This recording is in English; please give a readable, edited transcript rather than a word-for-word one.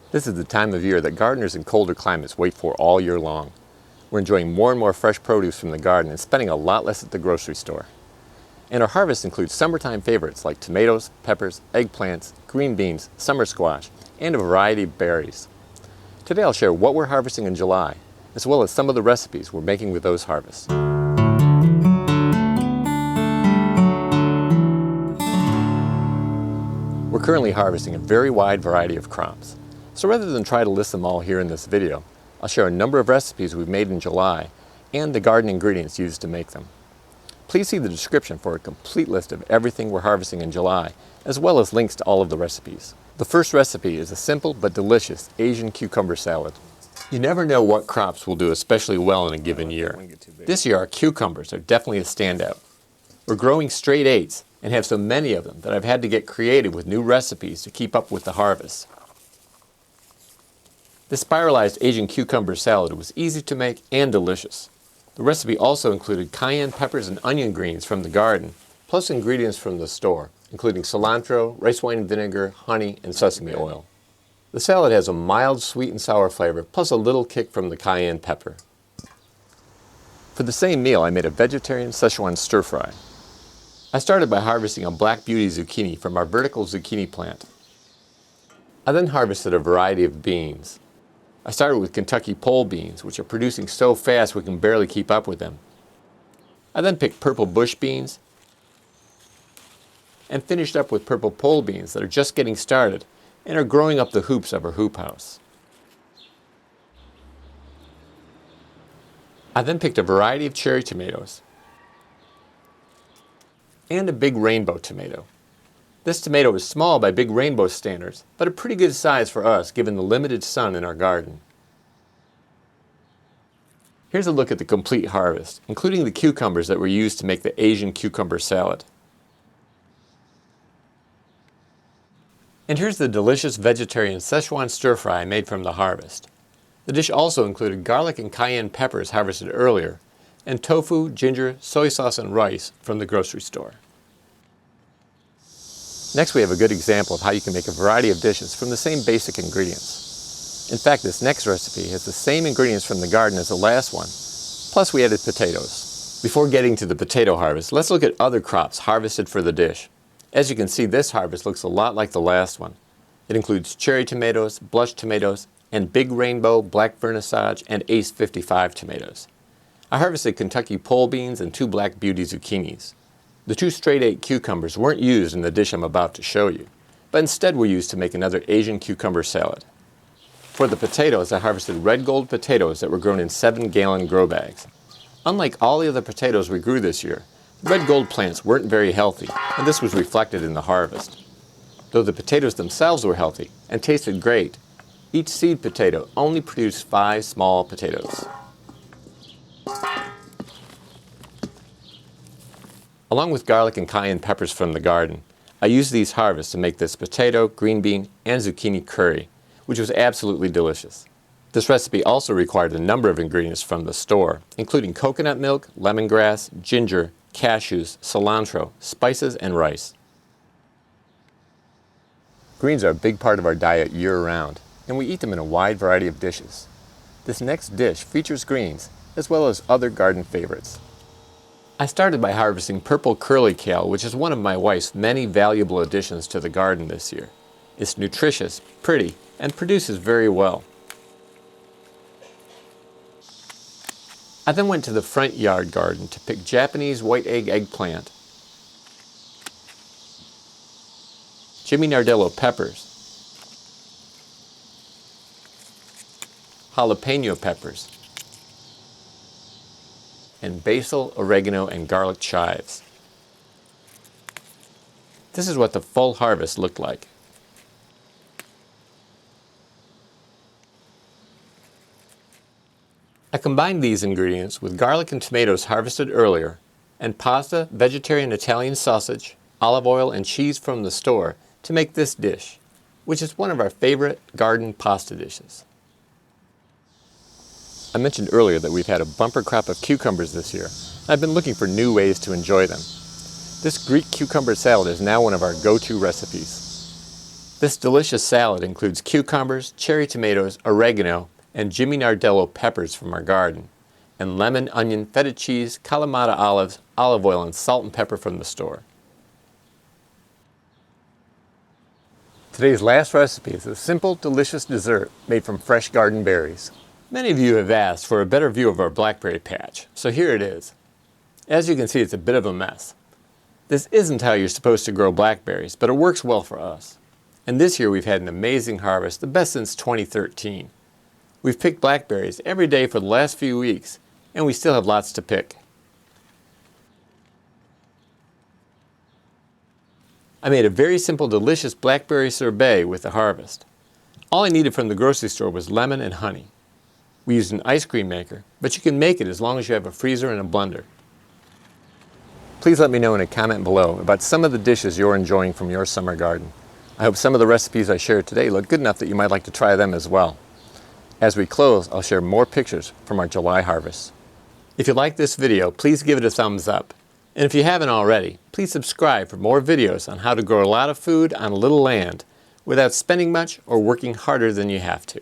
This is the time of year that gardeners in colder climates wait for all year long. We're enjoying more and more fresh produce from the garden and spending a lot less at the grocery store. And our harvest includes summertime favorites like tomatoes, peppers, eggplants, green beans, summer squash, and a variety of berries. Today I'll share what we're harvesting in July, as well as some of the recipes we're making with those harvests. We're currently harvesting a very wide variety of crops. So rather than try to list them all here in this video, I'll share a number of recipes we've made in July and the garden ingredients used to make them. Please see the description for a complete list of everything we're harvesting in July, as well as links to all of the recipes. The first recipe is a simple but delicious Asian cucumber salad. You never know what crops will do especially well in a given year. This year our cucumbers are definitely a standout. We're growing straight 8s and have so many of them that I've had to get creative with new recipes to keep up with the harvest. This spiralized Asian cucumber salad was easy to make and delicious. The recipe also included cayenne peppers and onion greens from the garden, plus ingredients from the store, including cilantro, rice wine vinegar, honey, and sesame oil. The salad has a mild sweet and sour flavor, plus a little kick from the cayenne pepper. For the same meal, I made a vegetarian Szechuan stir fry. I started by harvesting a black beauty zucchini from our vertical zucchini plant. I then harvested a variety of beans. I started with Kentucky pole beans, which are producing so fast we can barely keep up with them. I then picked purple bush beans and finished up with purple pole beans that are just getting started and are growing up the hoops of our hoop house. I then picked a variety of cherry tomatoes and a big rainbow tomato. This tomato is small by big rainbow standards, but a pretty good size for us given the limited sun in our garden. Here's a look at the complete harvest, including the cucumbers that were used to make the Asian cucumber salad. And here's the delicious vegetarian Szechuan stir fry I made from the harvest. The dish also included garlic and cayenne peppers harvested earlier, and tofu, ginger, soy sauce, and rice from the grocery store. Next, we have a good example of how you can make a variety of dishes from the same basic ingredients. In fact, this next recipe has the same ingredients from the garden as the last one, plus we added potatoes. Before getting to the potato harvest, let's look at other crops harvested for the dish. As you can see, this harvest looks a lot like the last one. It includes cherry tomatoes, blush tomatoes, and big rainbow, black vernissage, and Ace 55 tomatoes. I harvested Kentucky pole beans and 2 black beauty zucchinis. The 2 straight 8 cucumbers weren't used in the dish I'm about to show you, but instead were used to make another Asian cucumber salad. For the potatoes, I harvested red gold potatoes that were grown in 7-gallon grow bags. Unlike all the other potatoes we grew this year, the red gold plants weren't very healthy, and this was reflected in the harvest. Though the potatoes themselves were healthy and tasted great, each seed potato only produced 5 small potatoes. Along with garlic and cayenne peppers from the garden, I used these harvests to make this potato, green bean, and zucchini curry, which was absolutely delicious. This recipe also required a number of ingredients from the store, including coconut milk, lemongrass, ginger, cashews, cilantro, spices, and rice. Greens are a big part of our diet year-round, and we eat them in a wide variety of dishes. This next dish features greens, as well as other garden favorites. I started by harvesting purple curly kale, which is one of my wife's many valuable additions to the garden this year. It's nutritious, pretty, and produces very well. I then went to the front yard garden to pick Japanese white egg eggplant, Jimmy Nardello peppers, jalapeno peppers, and basil, oregano, and garlic chives. This is what the full harvest looked like. I combined these ingredients with garlic and tomatoes harvested earlier, and pasta, vegetarian Italian sausage, olive oil, and cheese from the store to make this dish, which is one of our favorite garden pasta dishes. I mentioned earlier that we've had a bumper crop of cucumbers this year. I've been looking for new ways to enjoy them. This Greek cucumber salad is now one of our go-to recipes. This delicious salad includes cucumbers, cherry tomatoes, oregano, and Jimmy Nardello peppers from our garden, and lemon, onion, feta cheese, Kalamata olives, olive oil, and salt and pepper from the store. Today's last recipe is a simple, delicious dessert made from fresh garden berries. Many of you have asked for a better view of our blackberry patch, so here it is. As you can see, it's a bit of a mess. This isn't how you're supposed to grow blackberries, but it works well for us. And this year we've had an amazing harvest, the best since 2013. We've picked blackberries every day for the last few weeks, and we still have lots to pick. I made a very simple, delicious blackberry sorbet with the harvest. All I needed from the grocery store was lemon and honey. We used an ice cream maker, but you can make it as long as you have a freezer and a blender. Please let me know in a comment below about some of the dishes you're enjoying from your summer garden. I hope some of the recipes I shared today look good enough that you might like to try them as well. As we close, I'll share more pictures from our July harvest. If you like this video, please give it a thumbs up. And if you haven't already, please subscribe for more videos on how to grow a lot of food on a little land without spending much or working harder than you have to.